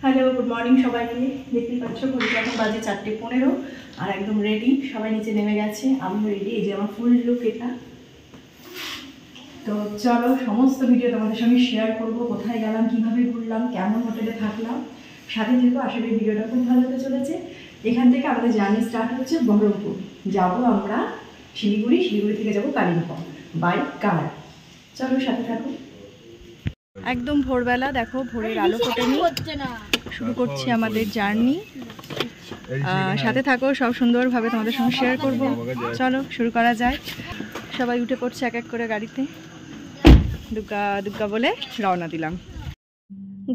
Hello, good morning সবাইকে। দেখতেই পাচ্ছ ঘড়িটা এখন বাজে 4:15 আর একদম রেডি। সবাই নিচে নেমে গেছে, আমিও রেডি। এই যে আমার ফুল লুক এটা। তো চলো সমস্ত ভিডিও তোমাদের সঙ্গে শেয়ার করব, কোথায় গেলাম, কিভাবে ঘুরলাম, কেমন হোটেলে থাকলাম। সাথে থেকে আশা করি ভিডিওটা খুব ভালো হতে চলেছে। এখান থেকে আমাদের জার্নি স্টার্ট হচ্ছে বহরমপুর। যাবো আমরা শিলিগুড়ি, শিলিগুড়ি থেকে যাবো কালিম্পং বাই কার। চলো সাথে থাকো। একদম ভোরবেলা, দেখো ভোরের আলো ফোটেনি, শুরু করছি আমাদের জার্নি। সাথে থাকো, সব সুন্দরভাবে তোমাদের সঙ্গে শেয়ার করব। চলো শুরু করা যায়। সবাই উঠে পড়ছে এক এক করে গাড়িতে। দুগ্গা দুগ্গা বলে রওনা দিলাম।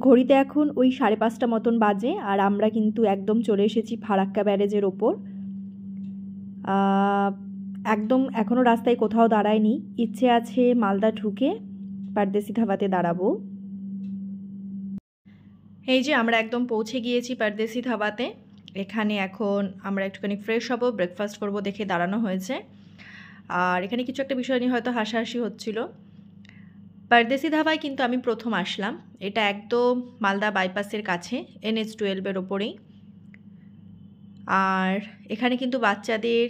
ঘড়িতে এখন ওই 5:30 মতন বাজে, আর আমরা কিন্তু একদম চলে এসেছি ফারাক্কা ব্যারেজের ওপর। একদম এখনও রাস্তায় কোথাও দাঁড়ায়নি, ইচ্ছে আছে মালদা ঢুকে পারদেশি ধাবাতে দাঁড়াবো। এই যে আমরা একদম পৌঁছে গিয়েছি পারদেশি ধাবাতে। এখানে এখন আমরা একটুখানি ফ্রেশ হব, ব্রেকফাস্ট করব দেখে দাঁড়ানো হয়েছে। আর এখানে কিছু একটা বিষয় নিয়ে হয়তো হাসাহাসি হচ্ছিল। পারদেশি ধাবায় কিন্তু আমি প্রথম আসলাম। এটা একদম মালদা বাইপাসের কাছে, NH-12 ওপরেই। আর এখানে কিন্তু বাচ্চাদের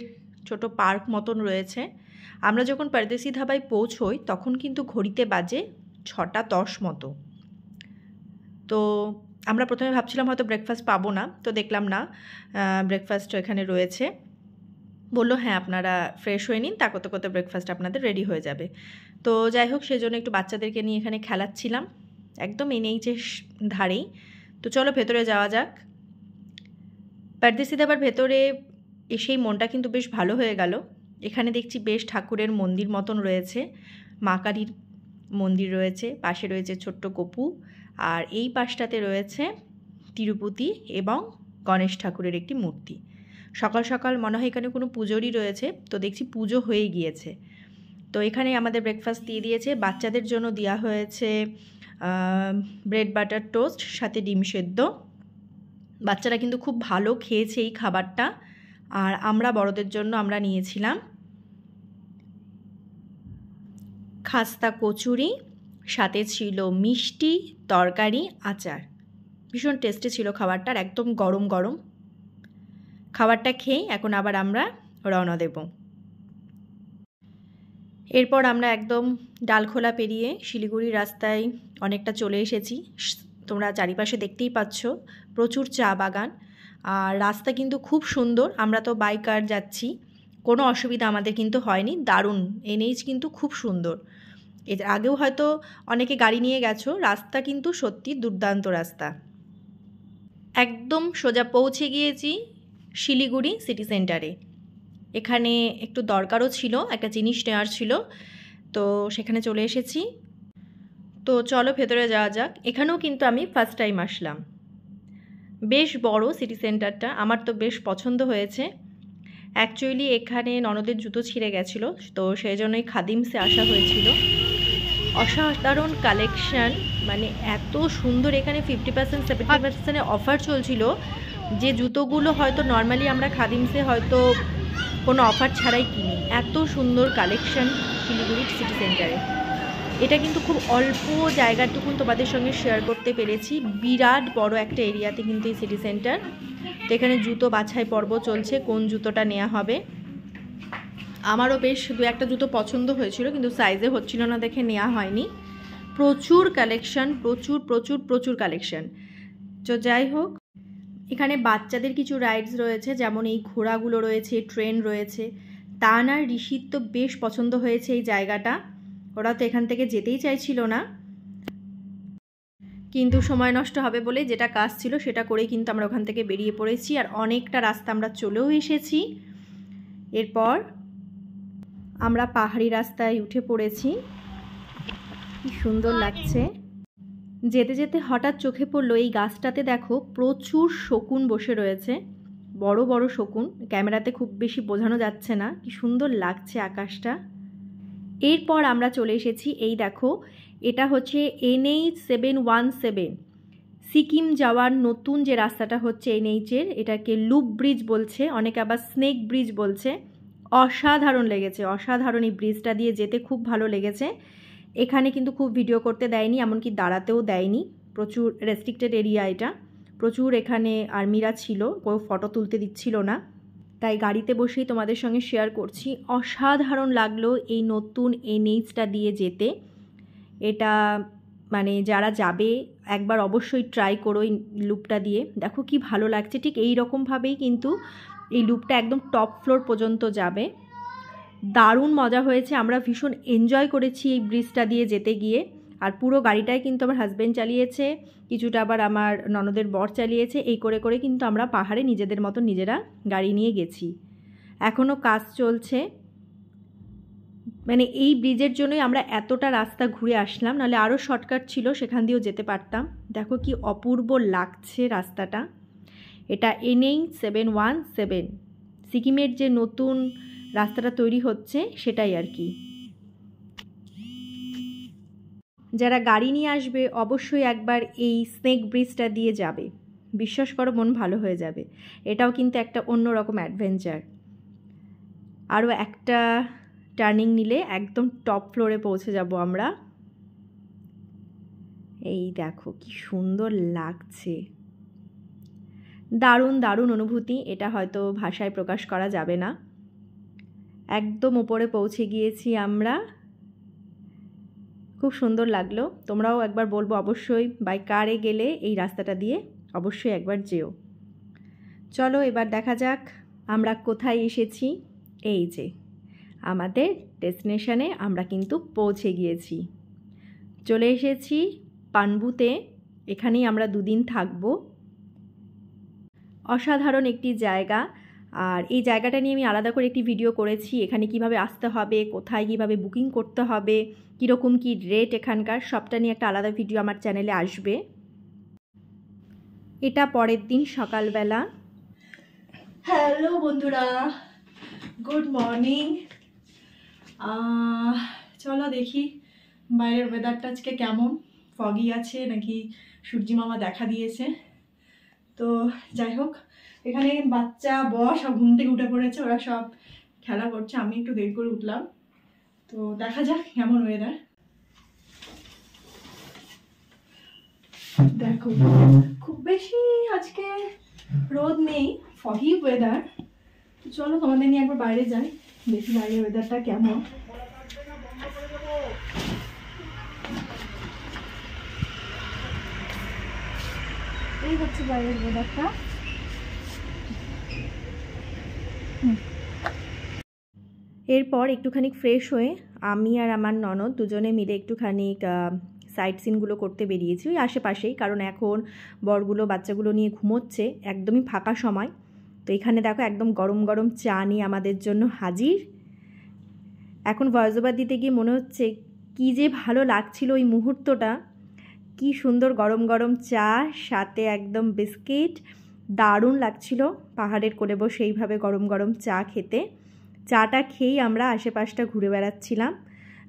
ছোট পার্ক মতন রয়েছে। আমরা যখন পারদেশি ধাবায় পৌঁছই তখন কিন্তু ঘড়িতে বাজে 6:10 মতো। তো আমরা প্রথমে ভাবছিলাম হয়তো ব্রেকফাস্ট পাবো না, তো দেখলাম না, ব্রেকফাস্ট এখানে রয়েছে। বললো হ্যাঁ আপনারা ফ্রেশ হয়ে নিন, তা করতে করতে ব্রেকফাস্ট আপনাদের রেডি হয়ে যাবে। তো যাই হোক, সেজন্য একটু বাচ্চাদেরকে নিয়ে এখানে খেলাচ্ছিলাম, একদম NH-এর ধারেই। তো চলো ভেতরে যাওয়া যাক। পারদেশি ধাবার ভেতরে এসেই মনটা কিন্তু বেশ ভালো হয়ে গেল। এখানে দেখছি বেশ ঠাকুরের মন্দির মতন রয়েছে, মা কালীর মন্দির রয়েছে, পাশে রয়েছে ছোট্ট গপু, আর এই পাশটাতে রয়েছে তিরুপতি এবং গণেশ ঠাকুরের একটি মূর্তি। সকাল সকাল মনে হয় এখানে কোনো পুজোরই রয়েছে, তো দেখছি পুজো হয়ে গিয়েছে। তো এখানে আমাদের ব্রেকফাস্ট দিয়ে দিয়েছে। বাচ্চাদের জন্য দেওয়া হয়েছে ব্রেড বাটার টোস্ট, সাথে ডিম সেদ্ধ। বাচ্চারা কিন্তু খুব ভালো খেয়েছে এই খাবারটা। আর আমরা বড়দের জন্য আমরা নিয়েছিলাম খাস্তা কচুরি, সাথে ছিল মিষ্টি, তরকারি, আচার। ভীষণ টেস্টি ছিল খাবারটা, একদম গরম গরম। খাবারটা খেয়ে এখন আবার আমরা রওনা দেব। এরপর আমরা একদম ডালখোলা পেরিয়ে শিলিগুড়ির রাস্তায় অনেকটা চলে এসেছি। তোমরা চারিপাশে দেখতেই পাচ্ছ প্রচুর চা বাগান, আর রাস্তা কিন্তু খুব সুন্দর। আমরা তো বাই কার যাচ্ছি, কোনো অসুবিধা আমাদের কিন্তু হয়নি। দারুণ NH কিন্তু খুব সুন্দর। এর আগেও হয়তো অনেকে গাড়ি নিয়ে গেছো। রাস্তা কিন্তু সত্যি দুর্দান্ত রাস্তা। একদম সোজা পৌঁছে গিয়েছি শিলিগুড়ি সিটি সেন্টারে। এখানে একটু দরকারও ছিল, একটা জিনিস নেওয়ার ছিল, তো সেখানে চলে এসেছি। তো চলো ভেতরে যাওয়া যাক। এখানেও কিন্তু আমি ফার্স্ট টাইম আসলাম। বেশ বড় সিটি সেন্টারটা, আমার তো বেশ পছন্দ হয়েছে। অ্যাকচুয়ালি এখানে ননদের জুতো ছিঁড়ে গেছিলো, তো সেই জন্যই খাদিমসে আসা হয়েছিল। অসাধারণ কালেকশান, মানে এত সুন্দর। এখানে 50% 70% অফার চলছিল, যে জুতোগুলো হয়তো নর্মালি আমরা খাদিমসে হয়তো কোনো অফার ছাড়াই কিনি। এত সুন্দর কালেকশান শিলিগুড়ির সিটি সেন্টারে। এটা কিন্তু খুব অল্প জায়গাটুকুন তোমাদের সঙ্গে শেয়ার করতে পেরেছি। বিরাট বড় একটা এরিয়াতে কিন্তু এই সিটি সেন্টার। তো এখানে জুতো বাছাই পর্ব চলছে, কোন জুতোটা নেওয়া হবে। আমারও বেশ দু একটা জুতো পছন্দ হয়েছিল, কিন্তু সাইজে হচ্ছিল না দেখে নেওয়া হয়নি। প্রচুর কালেকশান, প্রচুর প্রচুর প্রচুর কালেকশান। তো যাই হোক, এখানে বাচ্চাদের কিছু রাইডস রয়েছে, যেমন এই ঘোড়াগুলো রয়েছে, ট্রেন রয়েছে। তান আর ঋষির তো বেশ পছন্দ হয়েছে এই জায়গাটা। ওরা তো এখান থেকে যেতেই চাইছিল না, কিন্তু সময় নষ্ট হবে বলে যেটা কাজ ছিল সেটা করেই কিন্তু আমরা ওখান থেকে বেরিয়ে পড়েছি। আর অনেকটা রাস্তা আমরা চলেও এসেছি। এরপর আমরা পাহাড়ি রাস্তায় উঠে পড়েছি। কি সুন্দর লাগছে। যেতে যেতে হঠাৎ চোখে পড়লো এই গাছটাতে দেখো প্রচুর শকুন বসে রয়েছে, বড় বড় শকুন। ক্যামেরাতে খুব বেশি বোঝানো যাচ্ছে না, কি সুন্দর লাগছে আকাশটা। এরপর আমরা চলে এসেছি, এই দেখো এটা হচ্ছে NH-717 সিকিম যাওয়ার নতুন যে রাস্তাটা হচ্ছে NH-এর, এটাকে লুপ ব্রিজ বলছে, অনেকে আবার স্নেক ব্রিজ বলছে। অসাধারণ লেগেছে, অসাধারণ। এই ব্রিজটা দিয়ে যেতে খুব ভালো লেগেছে। এখানে কিন্তু খুব ভিডিও করতে দেয়নি, এমনকি দাঁড়াতেও দেয়নি, প্রচুর রেস্ট্রিক্টেড এরিয়া এটা। প্রচুর এখানে আর্মিরা ছিল, কেউ ফটো তুলতে দিচ্ছিল না, তাই গাড়িতে বসেই তোমাদের সঙ্গে শেয়ার করছি। অসাধারণ লাগলো এই নতুন NHটা দিয়ে যেতে। এটা মানে যারা যাবে একবার অবশ্যই ট্রাই করো এই লুপটা দিয়ে, দেখো কি ভালো লাগছে। ঠিক এই রকমভাবেই কিন্তু এই লুপটা একদম টপ ফ্লোর পর্যন্ত যাবে। দারুণ মজা হয়েছে, আমরা ভীষণ এনজয় করেছি এই ব্রিজটা দিয়ে যেতে গিয়ে। আর পুরো গাড়িটাই কিন্তু আমার হাজব্যান্ড চালিয়েছে, কিছুটা আবার আমার ননদের বর চালিয়েছে। এই করে করে কিন্তু আমরা পাহাড়ে নিজেদের মতো নিজেরা গাড়ি নিয়ে গেছি। এখনও কাজ চলছে, মানে এই ব্রিজের জন্যই আমরা এতটা রাস্তা ঘুরে আসলাম, নাহলে আরও শর্টকাট ছিল, সেখান দিয়েও যেতে পারতাম। দেখো কি অপূর্ব লাগছে রাস্তাটা। এটা NH717, সিকিমের যে নতুন রাস্তাটা তৈরি হচ্ছে সেটাই আর কি। যারা গাড়ি নিয়ে আসবে অবশ্যই একবার এই স্নেক ব্রিজটা দিয়ে যাবে, বিশ্বাস করো মন ভালো হয়ে যাবে। এটাও কিন্তু একটা অন্যরকম অ্যাডভেঞ্চার। আরও একটা টার্নিং নিলে একদম টপ ফ্লোরে পৌঁছে যাব আমরা। এই দেখো কি সুন্দর লাগছে, দারুণ দারুণ অনুভূতি। এটা হয়তো ভাষায় প্রকাশ করা যাবে না। একদম উপরে পৌঁছে গিয়েছি আমরা, খুব সুন্দর লাগলো। তোমরাও একবার বলবো অবশ্যই বাই কারে গেলে এই রাস্তাটা দিয়ে অবশ্যই একবার যেও। চলো এবার দেখা যাক আমরা কোথায় এসেছি। এই যে আমাদের ডেস্টিনেশনে আমরা কিন্তু পৌঁছে গিয়েছি, চলে এসেছি পানবুতে। এখানেই আমরা 2 দিন থাকবো। অসাধারণ একটি জায়গা, আর এই জায়গাটা নিয়ে আমি আলাদা করে একটি ভিডিও করেছি। এখানে কিভাবে আসতে হবে, কোথায় কিভাবে বুকিং করতে হবে, কীরকম কি রেট এখানকার, সবটা নিয়ে একটা আলাদা ভিডিও আমার চ্যানেলে আসবে। এটা পরের দিন সকালবেলা। হ্যালো বন্ধুরা, গুড মর্নিং। চলো দেখি বাইরের ওয়েদারটা আজকে কেমন, ফগি আছে নাকি সূর্যি মামা দেখা দিয়েছে। তো যাই হোক, এখানে বাচ্চা বর সব ঘুম থেকে উঠে পড়েছে, ওরা সব খেলা করছে, আমি একটু দেরি করে উঠলাম। তো দেখা যাক কেমন ওয়েদার। দেখো খুব বেশি আজকে রোদ নেই, ফগি ওয়েদার। চলো তোমাদের নিয়ে একবার বাইরে যাই, দেখি বাইরের ওয়েদারটা কেমন। এই হচ্ছে বাইরের ওয়েদারটা। এরপর একটুখানি ফ্রেশ হয়ে আমি আর আমার ননদ দুজনে মিলে একটুখানি সাইট সিনগুলো করতে বেরিয়েছি ওই আশেপাশেই, কারণ এখন বরগুলো বাচ্চাগুলো নিয়ে ঘুমোচ্ছে, একদমই ফাঁকা সময়। তো এখানে দেখো একদম গরম গরম চা নিয়ে আমাদের জন্য হাজির। এখন ভয়েস ওভার দিতে গিয়ে মনে হচ্ছে কি যে ভালো লাগছিল ওই মুহূর্তটা, কি সুন্দর গরম গরম চা, সাথে একদম বিস্কিট, দারুণ লাগছিল পাহাড়ের কোলে বসে এইভাবে গরম গরম চা খেতে। চাটা খেয়েই আমরা আশেপাশটা ঘুরে বেড়াচ্ছিলাম,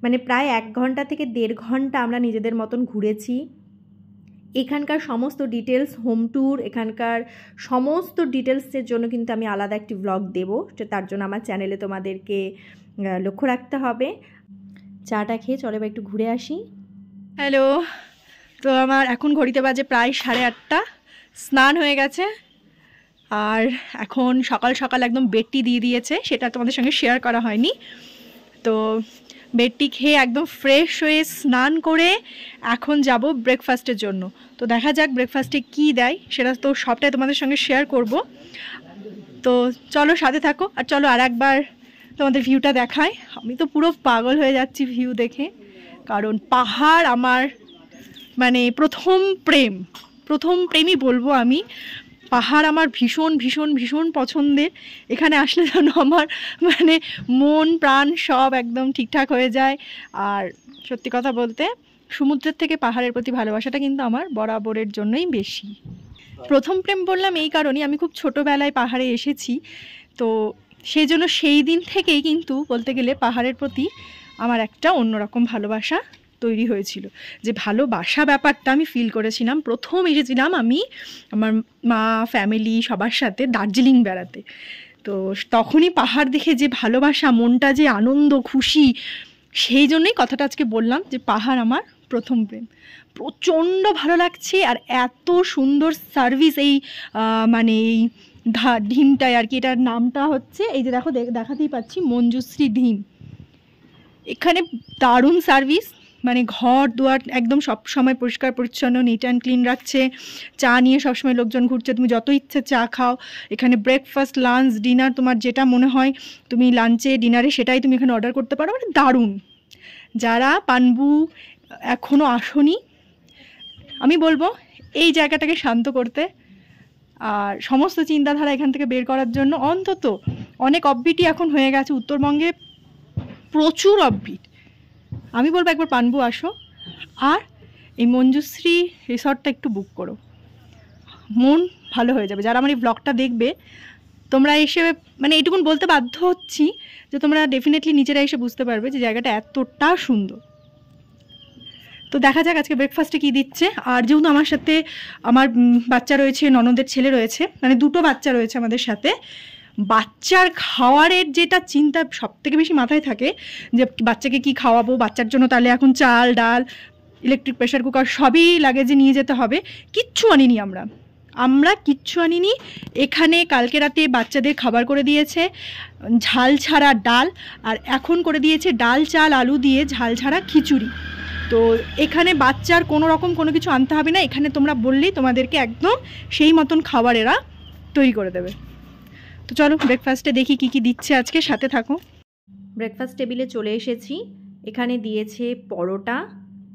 মানে প্রায় 1 ঘন্টা থেকে 1.5 ঘন্টা আমরা নিজেদের মতন ঘুরেছি। এখানকার সমস্ত ডিটেলস, হোম ট্যুর, এখানকার সমস্ত ডিটেলসের জন্য কিন্তু আমি আলাদা একটি ব্লগ দেবো, তার জন্য আমার চ্যানেলে তোমাদেরকে লক্ষ্য রাখতে হবে। চাটা খেয়ে চলো এবার একটু ঘুরে আসি। হ্যালো, তো আমার এখন ঘড়িতে বাজে প্রায় 8:30, স্নান হয়ে গেছে, আর এখন সকাল সকাল একদম বেডটি দিয়ে দিয়েছে, সেটা তোমাদের সঙ্গে শেয়ার করা হয়নি। তো বেডটি খেয়ে একদম ফ্রেশ হয়ে স্নান করে এখন যাব ব্রেকফাস্টের জন্য। তো দেখা যাক ব্রেকফাস্টে কি দেয়, সেটা তো সবটাই তোমাদের সঙ্গে শেয়ার করব। তো চলো সাথে থাকো, আর চলো আর একবার তোমাদের ভিউটা দেখাই। আমি তো পুরো পাগল হয়ে যাচ্ছি ভিউ দেখে, কারণ পাহাড় আমার মানে প্রথম প্রেমই বলবো আমি। পাহাড় আমার ভীষণ ভীষণ ভীষণ পছন্দের। এখানে আসলে যেন আমার মানে মন প্রাণ সব একদম ঠিকঠাক হয়ে যায়। আর সত্যি কথা বলতে সমুদ্রের থেকে পাহাড়ের প্রতি ভালোবাসাটা কিন্তু আমার বরাবরের জন্যই বেশি। প্রথম প্রেম বললাম এই কারণেই, আমি খুব ছোটোবেলায় পাহাড়ে এসেছি, তো সেই জন্য সেই দিন থেকেই কিন্তু বলতে গেলে পাহাড়ের প্রতি আমার একটা অন্যরকম ভালোবাসা তৈরি হয়েছিল। যে ভালোবাসা ব্যাপারটা আমি ফিল করেছিলাম প্রথম এসেছিলাম আমি আমার মা ফ্যামিলি সবার সাথে দার্জিলিং বেড়াতে। তো তখনই পাহাড় দেখে যে ভালোবাসা, মনটা যে আনন্দ খুশি, সেই জন্যই কথাটা আজকে বললাম যে পাহাড় আমার প্রথম প্রেম, প্রচণ্ড ভালো লাগছে। আর এত সুন্দর সার্ভিস এই মানে এই ডিমটায় আর কি। এটার নামটা হচ্ছে, এই যে দেখো দেখাতেই পাচ্ছি, মঞ্জুশ্রী ডিম। এখানে দারুণ সার্ভিস, মানে ঘর দুয়ার একদম সব সময় পরিষ্কার পরিচ্ছন্ন, নিট অ্যান্ড ক্লিন রাখছে। চা নিয়ে সবসময় লোকজন ঘুরছে, তুমি যত ইচ্ছে চা খাও। এখানে ব্রেকফাস্ট, লাঞ্চ, ডিনার, তোমার যেটা মনে হয় তুমি লাঞ্চে ডিনারে সেটাই তুমি এখানে অর্ডার করতে পারো। মানে দারুণ। যারা পানবু এখনও আসনি, আমি বলবো এই জায়গাটাকে শান্ত করতে আর সমস্ত চিন্তাধারা এখান থেকে বের করার জন্য। অন্তত অনেক অফবিটই এখন হয়ে গেছে উত্তরবঙ্গে, প্রচুর অফবিট। আমি বলবো একবার পানবু আসো আর এই মঞ্জুশ্রী রিসর্টটা একটু বুক করো, মন ভালো হয়ে যাবে। যারা আমার এই ব্লগটা দেখবে তোমরা এসে, মানে এইটুকুন বলতে বাধ্য হচ্ছি যে তোমরা ডেফিনেটলি নিজেরা এসে বুঝতে পারবে যে জায়গাটা এতটা সুন্দর। তো দেখা যাক আজকে ব্রেকফাস্টে কী দিচ্ছে। আর যেহেতু আমার সাথে আমার বাচ্চা রয়েছে, ননদের ছেলে রয়েছে, মানে দুটো বাচ্চা রয়েছে আমাদের সাথে, বাচ্চার খাওয়ারের যেটা চিন্তা সব থেকে বেশি মাথায় থাকে যে বাচ্চাকে কি খাওয়াবো, বাচ্চার জন্য তাহলে এখন চাল ডাল, ইলেকট্রিক প্রেশার কুকার সবই লাগেজে নিয়ে যেতে হবে। কিচ্ছু আনিনি আমরা কিচ্ছু আনিনি। এখানে কালকে রাতে বাচ্চাদের খাবার করে দিয়েছে ঝাল ছাড়া ডাল, আর এখন করে দিয়েছে ডাল চাল আলু দিয়ে ঝাল ছাড়া খিচুড়ি। তো এখানে বাচ্চার কোনো রকম কোনো কিছু আনতে হবে না, এখানে তোমরা বললেই তোমাদেরকে একদম সেই মতন খাবার এরা তৈরি করে দেবে। তো চলো ব্রেকফাস্টে দেখি কি কি দিচ্ছে আজকে, সাথে থাকো। ব্রেকফাস্ট টেবিলে চলে এসেছি। এখানে দিয়েছে পরোটা,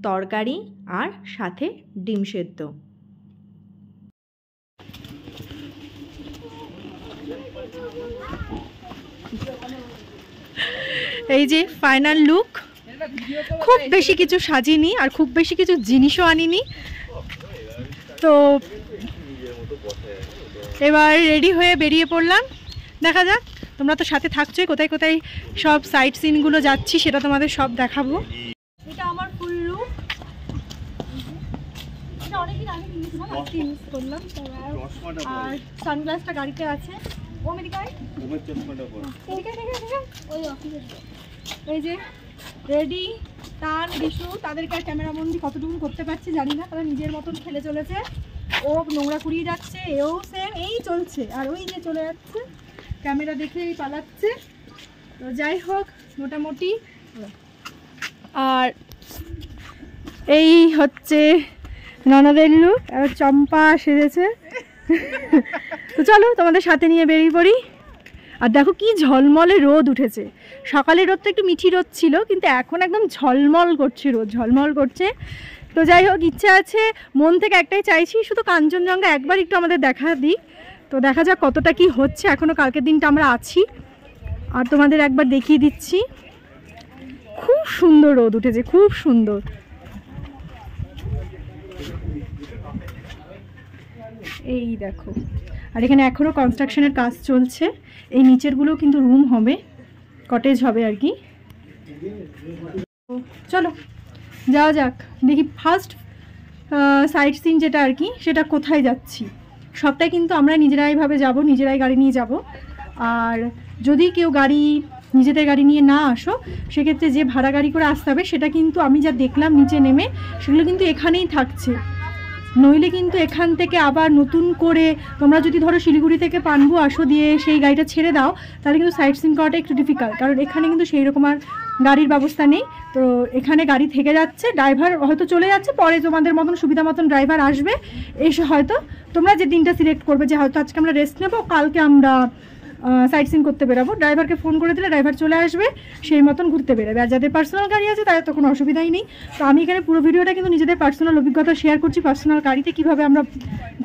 তরকারি আর সাথে ডিম সেদ্ধ। এই যে ফাইনাল লুক। খুব বেশি কিছু সাজিনি আর খুব বেশি কিছু জিনিসও আনিনি। তো এবার রেডি হয়ে বেরিয়ে পড়লাম। দেখা যাক, তোমরা তো সাথে থাকছোই, কোথায় কোথায় সব সাইট সিনগুলো যাচ্ছি সেটা তোমাদের সব দেখাবো। এটা আমার ফুল লুক। এটা অনেকদিন আগে কিনেছিলাম, আজকে ইউজ করলাম। আর সানগ্লাসটা গাড়িতে আছে। এই যে রেডি তার বিষ্ণু, তাদেরকে আর ক্যামেরা বন্দি কতটুকু করতে পারছি জানি না, তারা নিজের মতন খেলে চলেছে। ও নোংরা কুড়িয়ে যাচ্ছে, এও সেম এই চলছে। আর ওই যে চলে যাচ্ছে, ক্যামেরা দেখেই পালাচ্ছে। তো যাই হোক মোটামুটি। আর এই হচ্ছে ননদের লুক। আর চম্পা সেজেছে। তো চলো তোমাদের সাথে নিয়ে বেরিয়ে পড়ি। আর দেখো কি ঝলমলে রোদ উঠেছে। সকালের রোদটা একটু মিঠি রোদ ছিল, কিন্তু এখন একদম ঝলমল করছে, রোদ ঝলমল করছে। তো যাই হোক, ইচ্ছা আছে, মন থেকে একটাই চাইছি, শুধু কাঞ্চনজঙ্ঘা একবার একটু আমাদের দেখা দিক। তো দেখা যাক কতটা কি হচ্ছে। এখনও কালকের দিনটা আমরা আছি, আর তোমাদের একবার দেখিয়ে দিচ্ছি। খুব সুন্দর রোদ উঠেছে, খুব সুন্দর। এই দেখো, আর এখানে এখনও কনস্ট্রাকশনের কাজ চলছে। এই নিচেরগুলো কিন্তু রুম হবে, কটেজ হবে আর কি। চলো যাওয়া যাক, দেখি ফার্স্ট সাইট সিন যেটা আর কি, সেটা কোথায় যাচ্ছি। সবটাই কিন্তু আমরা নিজেরাইভাবে যাব, নিজেরাই গাড়ি নিয়ে যাব। আর যদি কেউ নিজেদের গাড়ি নিয়ে না আসো, সেক্ষেত্রে যে ভাড়া গাড়ি করে আসতে হবে, সেটা কিন্তু আমি যা দেখলাম নিচে নেমে, সেগুলো কিন্তু এখানেই থাকছে। নইলে কিন্তু এখান থেকে আবার নতুন করে তোমরা যদি ধরো শিলিগুড়ি থেকে পানবু আসো, দিয়ে সেই গাড়িটা ছেড়ে দাও, তাহলে কিন্তু সাইট সিন করাটা একটু ডিফিকাল্ট। কারণ এখানে কিন্তু সেই রকম আর গাড়ির ব্যবস্থা নেই। তো এখানে গাড়ি থেকে যাচ্ছে, ড্রাইভার হয়তো চলে যাচ্ছে, পরে তোমাদের মতন সুবিধা মতন ড্রাইভার আসবে, এসে হয়তো তোমরা যে দিনটা সিলেক্ট করবে যে হয়তো আজকে আমরা রেস্ট নেবো, কালকে আমরা সাইট সিন করতে বেরাবো, ড্রাইভারকে ফোন করে দিলে ড্রাইভার চলে আসবে, সেই মতন ঘুরতে বেরোবে। আর যাদের পার্সোনাল গাড়ি আছে তাদের তো কোনো অসুবিধাই নেই। তো আমি এখানে পুরো ভিডিওটা কিন্তু নিজেদের পার্সোনাল অভিজ্ঞতা শেয়ার করছি, পার্সোনাল গাড়িতে কীভাবে আমরা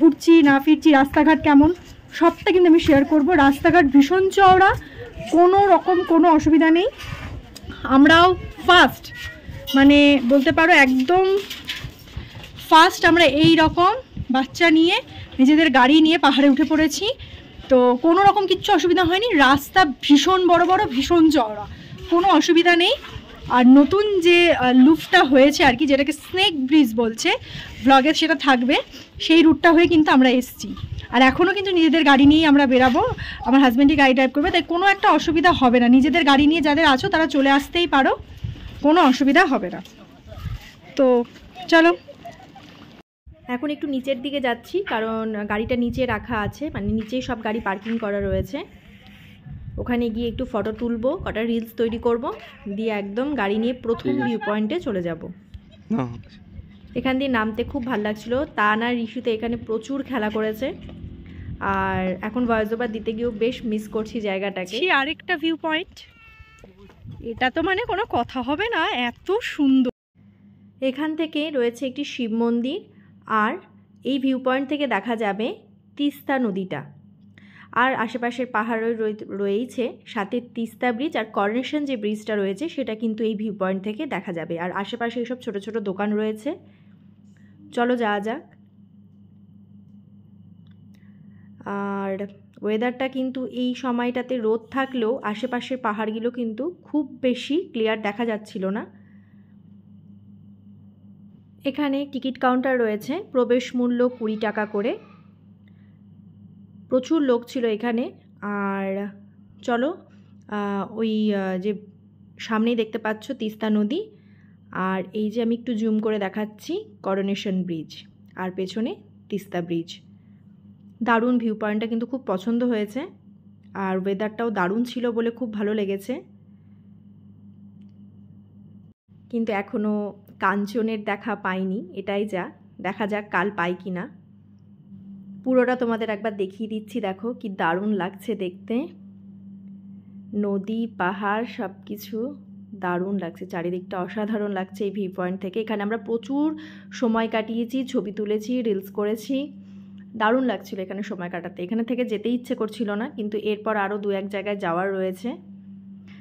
ঘুরছি না ফিরছি, রাস্তাঘাট কেমন, সবটা কিন্তু আমি শেয়ার করব। রাস্তাঘাট ভীষণ চওড়া, কোনো রকম কোনো অসুবিধা নেই। আমরাও ফার্স্ট, মানে বলতে পারো একদম ফার্স্ট আমরা এই রকম বাচ্চা নিয়ে নিজেদের গাড়ি নিয়ে পাহাড়ে উঠে পড়েছি। তো কোনো রকম কিচ্ছু অসুবিধা হয়নি। রাস্তা ভীষণ বড় বড়, ভীষণ চওড়া, কোনো অসুবিধা নেই। আর নতুন যে লুপটা হয়েছে আর কি, যেটাকে স্নেক ব্রিজ বলছে, ব্লগে সেটা থাকবে, সেই রুটটা হয়ে কিন্তু আমরা এসছি। আর এখনও কিন্তু নিজেদের গাড়ি নিয়েই আমরা বেরাবো, আমার হাজব্যান্ডই গাড়ি ড্রাইভ করবে, তাই কোনো একটা অসুবিধা হবে না। নিজেদের গাড়ি নিয়ে যাদের আছো তারা চলে আসতেই পারো, কোনো অসুবিধা হবে না। তো চলো এখন একটু নিচের দিকে যাচ্ছি, কারণ গাড়িটা নিচে রাখা আছে, মানে নিচেই সব গাড়ি পার্কিং করা রয়েছে। ওখানে গিয়ে একটু ফটো তুলবো, কটা রিলস তৈরি করব, দিয়ে একদম গাড়ি নিয়ে প্রথম ভিউ পয়েন্টে চলে যাব। এখান দিয়ে নামতে খুব ভালো লাগছিল। তান আর ঋষুতে এখানে প্রচুর খেলা করেছে, আর এখন ভয়েস ওভার দিতে গিয়েও বেশ মিস করছি জায়গাটাকে। আরেকটা ভিউ পয়েন্ট, এটা তো মানে কোনো কথা হবে না, এত সুন্দর। এখান থেকে রয়েছে একটি শিব মন্দির, আর এই ভিউ পয়েন্ট থেকে দেখা যাবে তিস্তা নদীটা, আর আশেপাশের পাহাড় রয়েছে, সাথে তিস্তা ব্রিজ আর করোনেশন যে ব্রিজটা রয়েছে সেটা কিন্তু এই ভিউ পয়েন্ট থেকে দেখা যাবে। আর আশেপাশে এইসব ছোট ছোট দোকান রয়েছে। চলো যাওয়া যাক। আর ওয়েদারটা কিন্তু এই সময়টাতে রোদ থাকলেও আশেপাশের পাহাড়গুলো কিন্তু খুব বেশি ক্লিয়ার দেখা যাচ্ছিল না। এখানে টিকিট কাউন্টার রয়েছে, প্রবেশ মূল্য 20 টাকা করে। প্রচুর লোক ছিল এখানে। আর চলো, ওই যে সামনেই দেখতে পাচ্ছ তিস্তা নদী, আর এই যে আমি একটু জুম করে দেখাচ্ছি করোনেশন ব্রিজ, আর পেছনে তিস্তা ব্রিজ। দারুণ ভিউ পয়েন্টটা কিন্তু খুব পছন্দ হয়েছে, আর ওয়েদারটাও দারুণ ছিল বলে খুব ভালো লেগেছে। কিন্তু এখনও কাঞ্চনের দেখা পাইনি, এটাই যা, দেখা যাক কাল পাই কি না। পুরোটা তোমাদের একবার দেখিয়ে দিচ্ছি, দেখো কি দারুণ লাগছে দেখতে। নদী পাহাড় সব কিছু দারুণ লাগছে, চারিদিকটা অসাধারণ লাগছে এই ভিউ পয়েন্ট থেকে। এখানে আমরা প্রচুর সময় কাটিয়েছি, ছবি তুলেছি, রিলস করেছি, দারুণ লাগছিল এখানে সময় কাটাতে। এখানে থেকে যেতে ইচ্ছে করছিল না, কিন্তু এরপর আরও 2-1 জায়গায় যাওয়ার রয়েছে।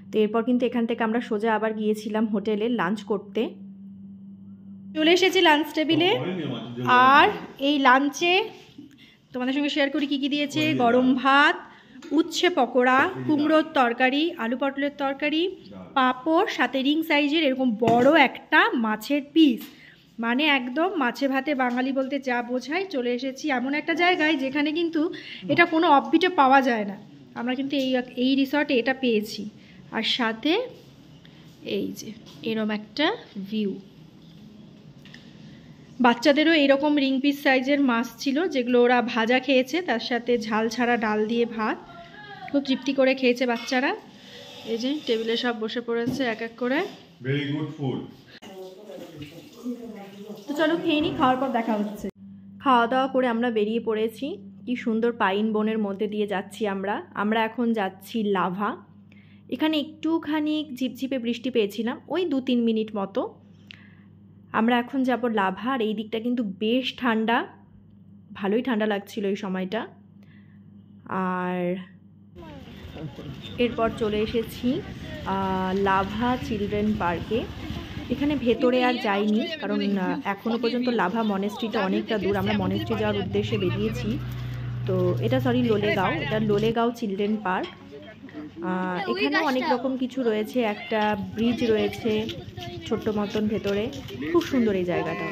তো এরপর কিন্তু এখান থেকে আমরা সোজা আবার গিয়েছিলাম হোটেলে লাঞ্চ করতে। চলে এসেছি লাঞ্চ টেবিলে, আর এই লাঞ্চে তোমাদের সঙ্গে শেয়ার করি কী কী দিয়েছে। গরম ভাত, উচ্ছে পকোড়া, কুমড়োর তরকারি, আলু পটলের তরকারি, পাঁপড়, সাথে রিং সাইজের এরকম বড় একটা মাছের পিস। মানে একদম মাছে ভাতে বাঙালি বলতে যা বোঝায়। চলে এসেছি এমন একটা জায়গায় যেখানে কিন্তু এটা কোনো অফবিটে পাওয়া যায় না। আমরা কিন্তু এই রিসর্টে এটা পেয়েছি, আর সাথে এই যে এরকম একটা ভিউ। বাচ্চাদেরও এরকম রিং পিস সাইজের মাছ ছিল, যেগুলো ওরা ভাজা খেয়েছে, তার সাথে ঝাল ছাড়া ডাল দিয়ে ভাত। খুব তৃপ্তি করে খেয়েছে বাচ্চারা। এই যে টেবিলে সব বসে পড়েছে এক এক করে। Very good food. তো চলো খেয়ে নিই, খাওয়ার পর দেখা হচ্ছে। খাওয়া দাওয়া করে আমরা বেরিয়ে পড়েছি। কি সুন্দর পাইন বনের মধ্যে দিয়ে যাচ্ছি আমরা এখন যাচ্ছি লাভা। এখানে একটুখানি ঝিপঝিপে বৃষ্টি পেয়েছিলাম, ওই 2-3 মিনিট মতো। আমরা এখন যাব লাভা, আর এই দিকটা কিন্তু বেশ ঠান্ডা, ভালোই ঠান্ডা লাগছিল এই সময়টা। আর এরপর চলে এসেছি লাভা চিলড্রেন পার্কে। এখানে ভেতরে আর যাইনি, কারণ এখনও পর্যন্ত লাভা মনেস্ট্রিটা অনেকটা দূর। আমরা মনেস্ট্রি যাওয়ার উদ্দেশ্যে বেরিয়েছি। তো এটা লোলেগাঁও, এটা লোলেগাঁও চিলড্রেন পার্ক। এখানেও অনেক রকম কিছু রয়েছে, একটা ব্রিজ রয়েছে ছোট্ট মতন ভেতরে, খুব সুন্দর এই জায়গাটা।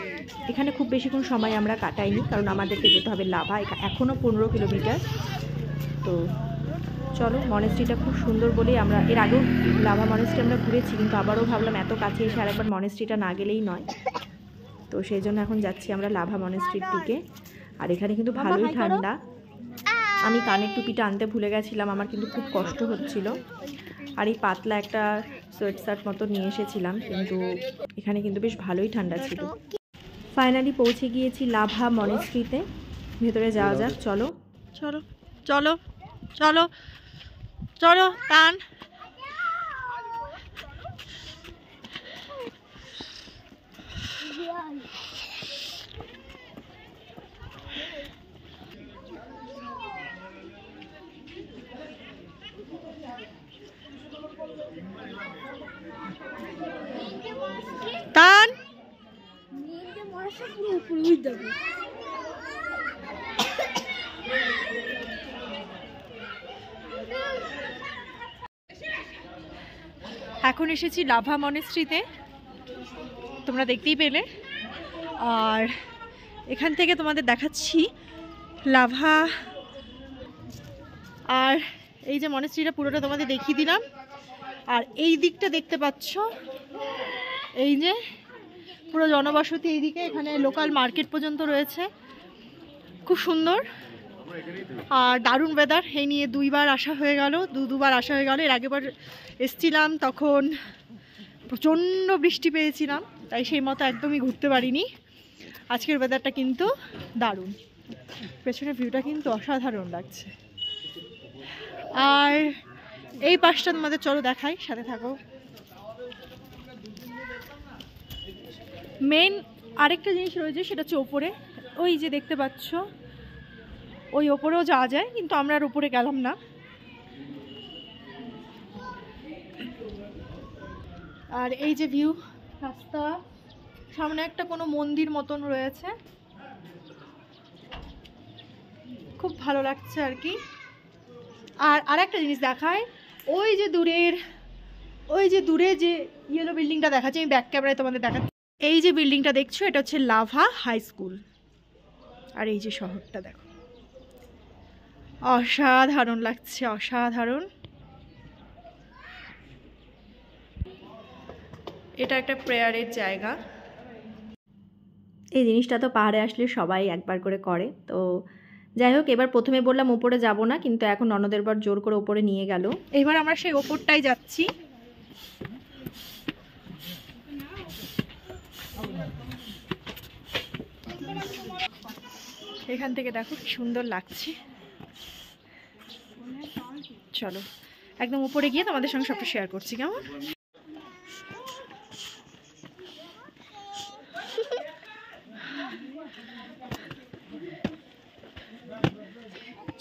এখানে খুব বেশিক্ষণ সময় আমরা কাটাইনি, কারণ আমাদেরকে যেতে হবে লাভা, এখনও 15 কিলোমিটার। তো চলো, মনেস্ট্রিটা খুব সুন্দর বলেই আমরা এর আগেও লাভা মনেস্ট্রি আমরা ঘুরেছি, কিন্তু আবারও ভাবলাম এত কাছে এসে আরেকবার মনেস্ট্রিটা না গেলেই নয়। তো সেই জন্য এখন যাচ্ছি আমরা লাভা মনেস্ট্রির দিকে। আর এখানে কিন্তু ভালোই ঠান্ডা। আমি কানের টুপিটা আনতে ভুলে গেছিলাম, আমার কিন্তু খুব কষ্ট হচ্ছিল। আর এই পাতলা একটা সোয়েট শার্ট মতো নিয়ে এসেছিলাম, কিন্তু এখানে কিন্তু বেশ ভালোই ঠান্ডা ছিল। ফাইনালি পৌঁছে গিয়েছি লাভা মনেস্ট্রিতে। ভেতরে যাওয়া যাক, চলো চলো চলো চলো চলো টান। টান। এখন এসেছি লাভা মনেস্ট্রিতে, তোমরা দেখতেই পেলে। আর এখান থেকে তোমাদের দেখাচ্ছি লাভা। আর এই যে মনেস্ট্রিটা পুরোটা তোমাদের দেখিয়ে দিলাম। আর এই দিকটা দেখতে পাচ্ছ, এই যে পুরো জনবসতি এইদিকে, এখানে লোকাল মার্কেট পর্যন্ত রয়েছে, খুব সুন্দর আর দারুণ ওয়েদার। এই নিয়ে দুবার আসা হয়ে গেল। এর আগেবার এসছিলাম তখন প্রচণ্ড বৃষ্টি পেয়েছিলাম, তাই সেই মতো একদমই ঘুরতে পারিনি। আজকের ওয়েদারটা কিন্তু দারুণ, পেছনের ভিউটা কিন্তু অসাধারণ লাগছে। আর এই পাশটা তোমাদের চলো দেখাই, সাথে থাকো। মেন আরেকটা জিনিস রয়েছে, সেটা হচ্ছে ওপরে, ওই যে দেখতে পাচ্ছ ওই ওপরেও যাওয়া যায়, কিন্তু আমরা আর ওপরে গেলাম না। আর এই যে ভিউ, রাস্তা, সামনে একটা কোনো মন্দির মতন রয়েছে, খুব ভালো লাগছে আর কি। আর আরেকটা জিনিস দেখায়, ওই যে দূরে যে ইয়েলো বিল্ডিংটা দেখাচ্ছে, আমি ব্যাক ক্যামেরায় তোমাদের দেখাচ্ছি। এই যে বিল্ডিংটা দেখছো, এটা হচ্ছে লাভা হাই স্কুল। আর এই যে শহরটা দেখো, অসাধারণ লাগছে, অসাধারণ। এটা একটা প্রেয়ারের জায়গা। এই জিনিসটা তো পাহাড়ে আসলে সবাই একবার করে করে। তো যাই হোক, এবার প্রথমে বললাম উপরে যাব না, কিন্তু এখন ননদের বার জোর করে উপরে নিয়ে গেল। এবার আমরা সেই ওপরটাই যাচ্ছি। এখান থেকে দেখো কি সুন্দর লাগছে। চলো একদম উপরে গিয়ে তোমাদের সঙ্গে সবটা শেয়ার করছি, কেমন?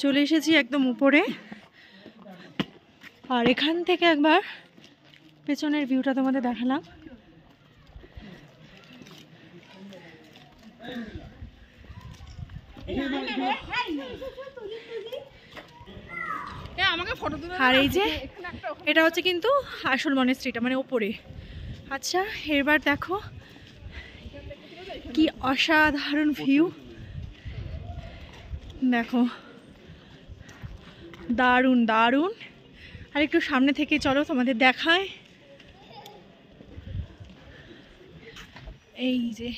চলে এসেছি একদম উপরে, আর এখান থেকে একবার পেছনের ভিউটা তোমাদের দেখালাম। আর এই যে এটা হচ্ছে কিন্তু আসল মনেস্ট্রিটা, মানে ওপরে। আচ্ছা এবার দেখো কি অসাধারণ ভিউ, দেখো দারুণ দারুণ। আর একটু সামনে থেকে চলো তোমাদের দেখায়। এই যে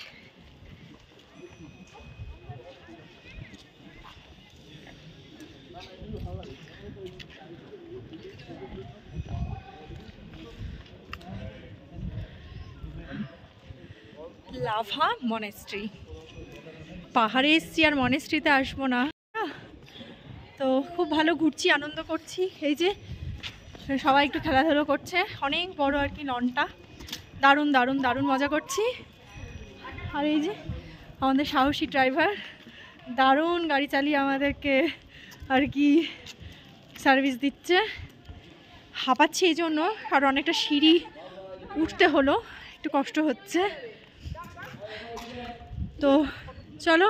লাভা মনেস্ট্রি। পাহাড়ে এসছি আর মনেস্ট্রিতে আসবো না? তো খুব ভালো ঘুরছি, আনন্দ করছি। এই যে সবাই একটু খেলাধুলো করছে, অনেক বড় আর কি লনটা, দারুণ দারুণ দারুণ মজা করছি। আর এই যে আমাদের সাহসী ড্রাইভার দারুণ গাড়ি চালিয়ে আমাদেরকে আর কি সার্ভিস দিচ্ছে। হাঁপাচ্ছি এই জন্য, আর অনেকটা সিঁড়ি উঠতে হলো, একটু কষ্ট হচ্ছে। তো চলো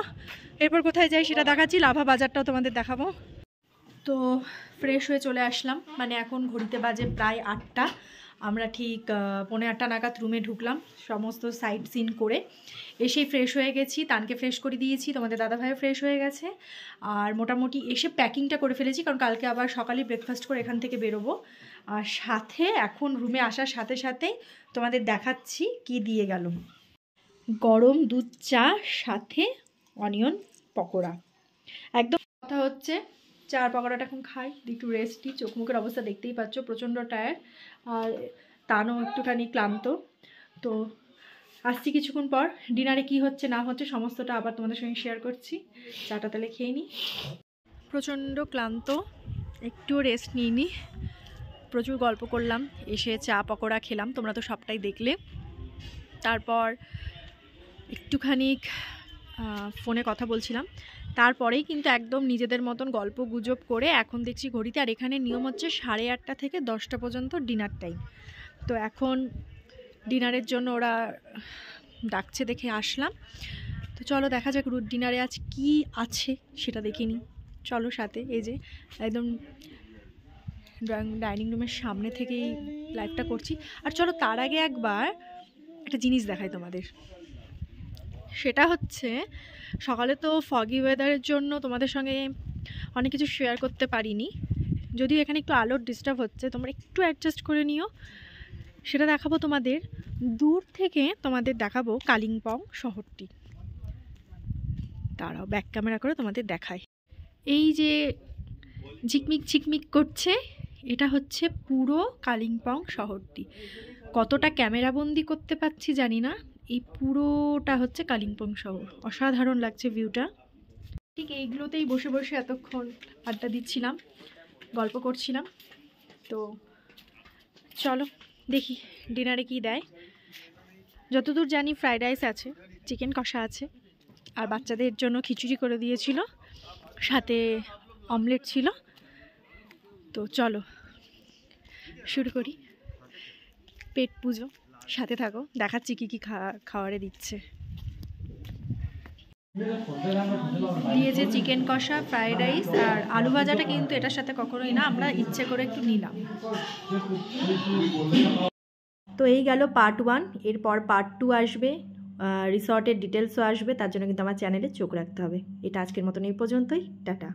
এরপর কোথায় যাই সেটা দেখাচ্ছি, লাভা বাজারটাও তোমাদের দেখাবো। তো ফ্রেশ হয়ে চলে আসলাম, মানে এখন ঘড়িতে বাজে প্রায় 8টা। আমরা ঠিক 7:45 নাগাদ রুমে ঢুকলাম, সমস্ত সাইট সিন করে এসেই ফ্রেশ হয়ে গেছি। তানকে ফ্রেশ করে দিয়েছি, তোমাদের দাদাভাইও ফ্রেশ হয়ে গেছে। আর মোটামুটি এসে প্যাকিংটা করে ফেলেছি, কারণ কালকে আবার সকালে ব্রেকফাস্ট করে এখান থেকে বেরোবো। আর সাথে এখন রুমে আসার সাথে সাথেই তোমাদের দেখাচ্ছি কি দিয়ে গেল। গরম দুধ চা, সাথে অনিয়ন পকোড়া। একদম কথা হচ্ছে চার পকোড়াটা এখন খাই, একটু রেস্ট নিই। চোখ মুখের অবস্থা দেখতেই পাচ্ছ, প্রচণ্ড টায়ার্ড। আর তানও একটুখানি ক্লান্ত। তো আসছি কিছুক্ষণ পর, ডিনারে কি হচ্ছে না হচ্ছে সমস্তটা আবার তোমাদের সঙ্গে শেয়ার করছি। চাটা তাহলে খেয়ে নিই। প্রচণ্ড ক্লান্ত, একটু রেস্ট নিই নি, প্রচুর গল্প করলাম, এসে চা পকোড়া খেলাম, তোমরা তো সবটাই দেখলে। তারপর একটুখানি ফোনে কথা বলছিলাম, তারপরেই কিন্তু একদম নিজেদের মতন গল্প গুজব করে এখন দেখছি ঘড়িতে। আর এখানে নিয়ম হচ্ছে 8:30 থেকে 10টা পর্যন্ত ডিনার টাইম। তো এখন ডিনারের জন্য ওরা ডাকছে দেখে আসলাম। তো চলো দেখা যাক ডিনারে আজ কি আছে সেটা দেখে নিই। চলো সাথে। এই যে একদম ডাইনিং রুমের সামনে থেকেই লাইভটা করছি। আর চলো তার আগে একবার একটা জিনিস দেখাই তোমাদের। সেটা হচ্ছে সকালে তো ফগি ওয়েদারের জন্য তোমাদের সঙ্গে অনেক কিছু শেয়ার করতে পারিনি, যদিও এখানে একটু আলোর ডিস্টার্ব হচ্ছে, তোমরা একটু অ্যাডজাস্ট করে নিও। সেটা দেখাবো তোমাদের। দূর থেকে তোমাদের দেখাবো কালিম্পং শহরটি। দাঁড়াও ব্যাক ক্যামেরা করে তোমাদের দেখাই। এই যে ঝিকমিক ঝিকমিক করছে, এটা হচ্ছে পুরো কালিম্পং শহরটি। কতটা ক্যামেরাবন্দি করতে পারছি জানি না, এই পুরোটা হচ্ছে কালিম্পং শহর। অসাধারণ লাগছে ভিউটা। ঠিক এইগুলোতেই বসে বসে এতক্ষণ আড্ডা দিচ্ছিলাম, গল্প করছিলাম। তো চলো দেখি ডিনারে কি দেয়। যতদূর জানি ফ্রাইড রাইস আছে, চিকেন কষা আছে, আর বাচ্চাদের জন্য খিচুড়ি করে দিয়েছিল, সাথে অমলেট ছিল। তো চলো শুরু করি পেট পুজো। সাথে থাকো, দেখাচ্ছি কি কি খাওয়ারে দিচ্ছে। দিয়েছে চিকেন কষা, ফ্রাইড রাইস আর আলু ভাজাটা কিন্তু এটার সাথে কখনোই না, আমরা ইচ্ছে করে একটু নিলাম। তো এই গেল পার্ট 1, এরপর পার্ট 2 আসবে, রিসর্টের ডিটেলসও আসবে, তার জন্য কিন্তু আমার চ্যানেলে চোখ রাখতে হবে। এটা আজকের মতন এই পর্যন্তই, টাটা।